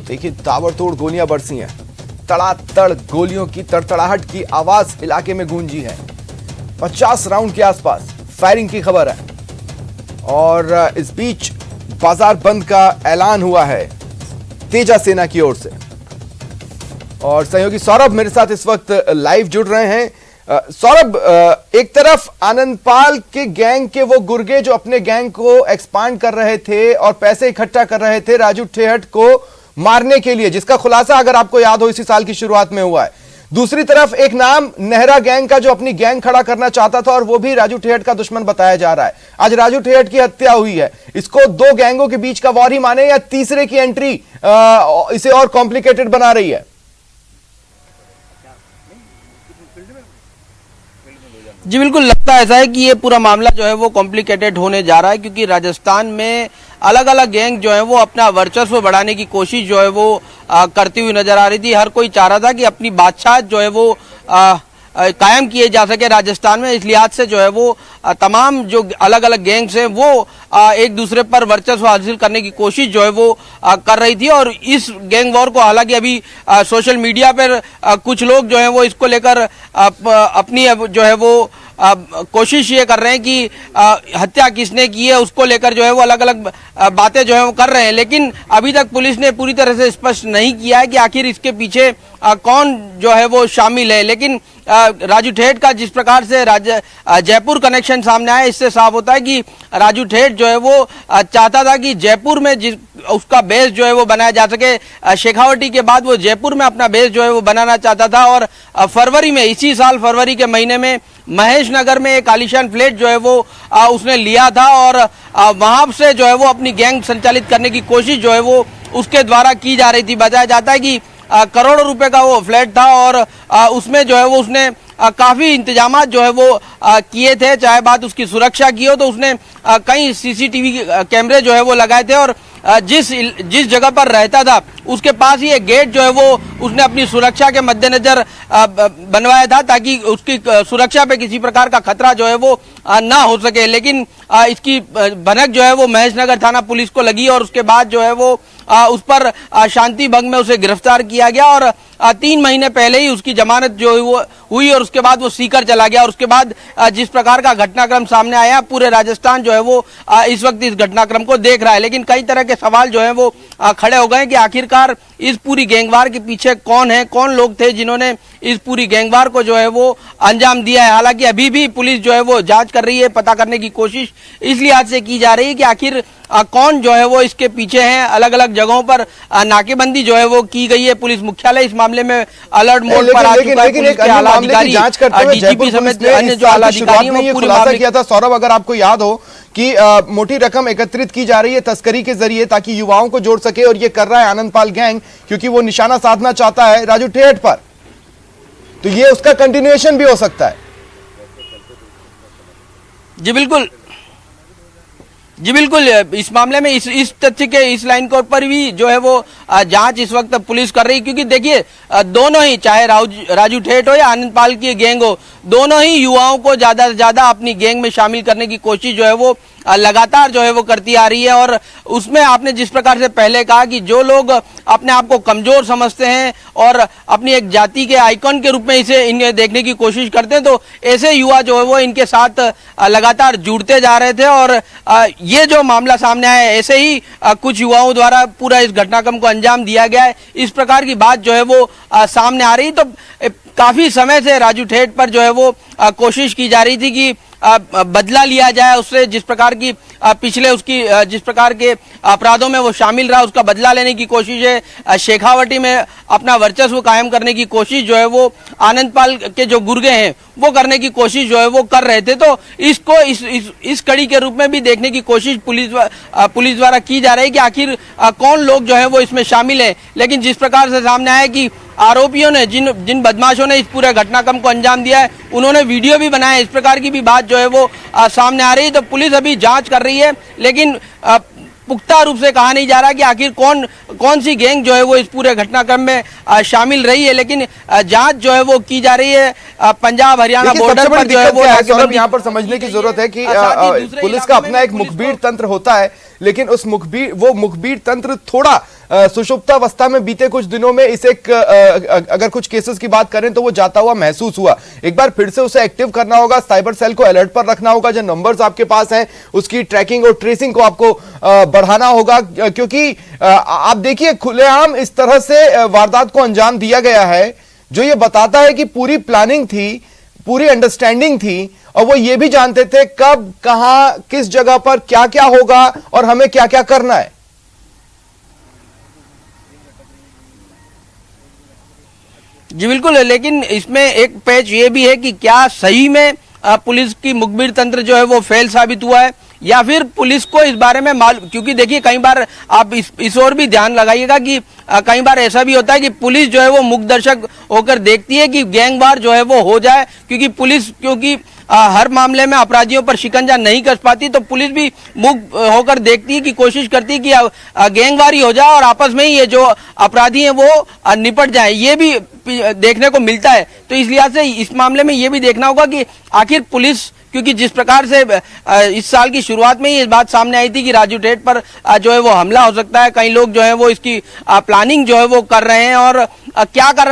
देखिए ताबड़तोड़ गोलियां बरसी हैं, तड़ातड़ गोलियों की तड़तड़ाहट की आवाज इलाके में गूंजी है। 50 राउंड के आसपास फायरिंग की खबर है और इस बीच बाजार बंद का ऐलान हुआ है तेजा सेना की ओर से। और सहयोगी सौरभ मेरे साथ इस वक्त लाइव जुड़ रहे हैं। सौरभ, एक तरफ आनंदपाल के गैंग के वो गुर्गे जो अपने गैंग को एक्सपांड कर रहे थे और पैसे इकट्ठा कर रहे थे राजू ठेहट को मारने के लिए, जिसका खुलासा अगर आपको याद हो इसी साल की शुरुआत में हुआ है। दूसरी तरफ एक नाम नेहरा गैंग का जो अपनी गैंग खड़ा करना चाहता था और वो भी राजू ठेहट का दुश्मन बताया जा रहा है। आज राजू ठेहट की हत्या हुई है, इसको दो गैंगों के बीच का वॉर ही माने या तीसरे की एंट्री इसे और कॉम्प्लिकेटेड बना रही है? जी बिल्कुल, लगता है ऐसा है कि ये पूरा मामला जो है वो कॉम्प्लिकेटेड होने जा रहा है, क्योंकि राजस्थान में अलग अलग गैंग जो है वो अपना वर्चस्व बढ़ाने की कोशिश जो है वो करती हुई नजर आ रही थी। हर कोई चाह रहा था कि अपनी बादशाह जो है वो कायम किए जा सके राजस्थान में। इस लिहाज से जो है वो तमाम जो अलग अलग गैंग्स हैं वो एक दूसरे पर वर्चस्व हासिल करने की कोशिश जो है वो कर रही थी। और इस गैंग वॉर को हालांकि अभी सोशल मीडिया पर कुछ लोग जो है वो इसको लेकर अपनी जो है वो कोशिश ये कर रहे हैं कि हत्या किसने की है उसको लेकर जो है वो अलग अलग बातें जो है वो कर रहे हैं। लेकिन अभी तक पुलिस ने पूरी तरह से स्पष्ट नहीं किया है कि आखिर इसके पीछे कौन जो है वो शामिल है। लेकिन राजू ठेहट का जिस प्रकार से जयपुर कनेक्शन सामने आया, इससे साफ होता है कि राजू ठेहट जो है वो चाहता था कि जयपुर में उसका बेस जो है वो बनाया जा सके। शेखावटी के बाद वो जयपुर में अपना बेस जो है वो बनाना चाहता था। और फरवरी में, इसी साल फरवरी के महीने में महेश नगर में एक आलीशान फ्लैट जो है वो उसने लिया था और वहां से जो है वो अपनी गैंग संचालित करने की कोशिश जो है वो उसके द्वारा की जा रही थी। बताया जाता है कि करोड़ों रुपए का वो फ्लैट था और उसमें जो है वो उसने काफी इंतजामात जो है वो किए थे। चाहे बात उसकी सुरक्षा की हो तो उसने कई सीसीटीवी कैमरे जो है वो लगाए थे और जिस जगह पर रहता था उसके पास ही एक गेट जो है वो उसने अपनी सुरक्षा के मद्देनजर बनवाया था, ताकि उसकी सुरक्षा पे किसी प्रकार का खतरा जो है वो ना हो सके। लेकिन इसकी भनक जो है वो महेश नगर थाना पुलिस को लगी और उसके बाद जो है वो उस पर शांति भंग में उसे गिरफ्तार किया गया और 3 महीने पहले ही उसकी जमानत जो हुई और उसके बाद वो सीकर चला गया। और उसके बाद जिस प्रकार का घटनाक्रम सामने आया, पूरे राजस्थान जो है वो इस वक्त इस घटनाक्रम को देख रहा है। लेकिन कई तरह के सवाल जो है वो खड़े हो गए कि आखिरकार इस पूरी गैंगवार के पीछे कौन है, कौन लोग थे जिन्होंने इस पूरी गैंगवार को जो है वो अंजाम दिया है। हालांकि अभी भी पुलिस जो है वो जांच कर रही है, पता करने की कोशिश इस लिहाज से की जा रही है कि आखिर कौन जो है वो इसके पीछे हैं। अलग अलग जगहों पर नाकेबंदी जो है वो की गई है। पुलिस मुख्यालय इस मामले में अलर्ट मोड पर आ चुका है। पुलिस के आला अधिकारी, डीजीपी समेत अन्य जो आला अधिकारी हैं वो पूरे मामले किया था। सौरभ, अगर आपको याद हो कि मोटी रकम एकत्रित की जा रही है तस्करी के जरिए ताकि युवाओं को जोड़ सके, और ये कर रहा है आनंदपाल गैंग क्योंकि वो निशाना साधना चाहता है राजू ठेहट पर, तो ये उसका कंटिन्यूएशन भी हो सकता है। जी बिल्कुल, जी बिल्कुल, इस मामले में इस तथ्य के इस लाइन के ऊपर भी जो है वो जांच इस वक्त पुलिस कर रही है। क्योंकि देखिए दोनों ही, चाहे राजू ठेहट हो या आनंदपाल की गैंग हो, दोनों ही युवाओं को ज्यादा से ज्यादा अपनी गैंग में शामिल करने की कोशिश जो है वो लगातार जो है वो करती आ रही है। और उसमें आपने जिस प्रकार से पहले कहा कि जो लोग अपने आप को कमजोर समझते हैं और अपनी एक जाति के आइकॉन के रूप में इन्हें देखने की कोशिश करते हैं, तो ऐसे युवा जो है वो इनके साथ लगातार जुड़ते जा रहे थे। और ये जो मामला सामने आया है, ऐसे ही कुछ युवाओं द्वारा पूरा इस घटनाक्रम को अंजाम दिया गया है, इस प्रकार की बात जो है वो सामने आ रही। तो काफी समय से राजू ठेहट पर जो है वो कोशिश की जा रही थी कि बदला लिया जाए उससे, जिस प्रकार की पिछले उसकी जिस प्रकार के अपराधों में वो शामिल रहा उसका बदला लेने की कोशिश है। शेखावटी में अपना वर्चस्व कायम करने की कोशिश जो है वो आनंदपाल के जो गुर्गे हैं वो करने की कोशिश जो है वो कर रहे थे। तो इसको इस कड़ी के रूप में भी देखने की कोशिश पुलिस द्वारा की जा रही है कि आखिर कौन लोग जो है वो इसमें शामिल है। लेकिन जिस प्रकार से सामने आया कि आरोपियों ने, जिन बदमाशों ने इस पूरे घटनाक्रम को अंजाम दिया है, उन्होंने वीडियो भी बनाया, इस प्रकार की भी बात जो है वो सामने आ रही है। तो पुलिस अभी जांच कर रही है, लेकिन पुख्ता रूप से कहा नहीं जा रहा कि आखिर कौन सी गैंग जो है वो इस पूरे घटनाक्रम में शामिल रही है। लेकिन जांच जो है वो की जा रही है। पंजाब हरियाणा बॉर्डर पर जो है वो यहाँ पर समझने की जरूरत है कि पुलिस का अपना एक मुखबिर तंत्र होता है लेकिन उस वो मुखबिर तंत्र थोड़ा सुषुप्तावस्था में बीते कुछ दिनों में इसे अगर कुछ केसेस की बात करें तो वो जाता हुआ महसूस हुआ। एक बार फिर से उसे एक्टिव करना होगा, साइबर सेल को अलर्ट पर रखना होगा, जो नंबर्स आपके पास हैं उसकी ट्रैकिंग और ट्रेसिंग को आपको बढ़ाना होगा, क्योंकि आप देखिए खुलेआम इस तरह से वारदात को अंजाम दिया गया है, जो ये बताता है कि पूरी प्लानिंग थी, पूरी अंडरस्टैंडिंग थी और वो ये भी जानते थे कब, कहां, किस जगह पर क्या क्या होगा और हमें क्या क्या करना है। जी बिल्कुल, लेकिन इसमें एक पेच ये भी है कि क्या सही में पुलिस की मुखबिर तंत्र जो है वो फेल साबित हुआ है, या फिर पुलिस को इस बारे में मालूम, क्योंकि देखिए कई बार आप इस ओर भी ध्यान लगाइएगा कि कई बार ऐसा भी होता है कि पुलिस जो है वो मुखदर्शक होकर देखती है कि गैंगवार जो है वो हो जाए, क्योंकि पुलिस हर मामले में अपराधियों पर शिकंजा नहीं कस पाती, तो पुलिस भी मुक्त होकर देखती है कि कोशिश करती है कि गैंगवारी हो जाए और आपस में ही ये जो अपराधी हैं वो निपट जाए, ये भी देखने को मिलता है। तो इस लिहाज से इस मामले में ये भी देखना होगा कि आखिर पुलिस, क्योंकि जिस प्रकार से इस साल की शुरुआत में ही इस बात सामने आई थी कि राजू टेट पर जो है वो हमला हो सकता है, कई लोग जो है वो इसकी प्लानिंग जो है वो कर रहे हैं, और क्या कारण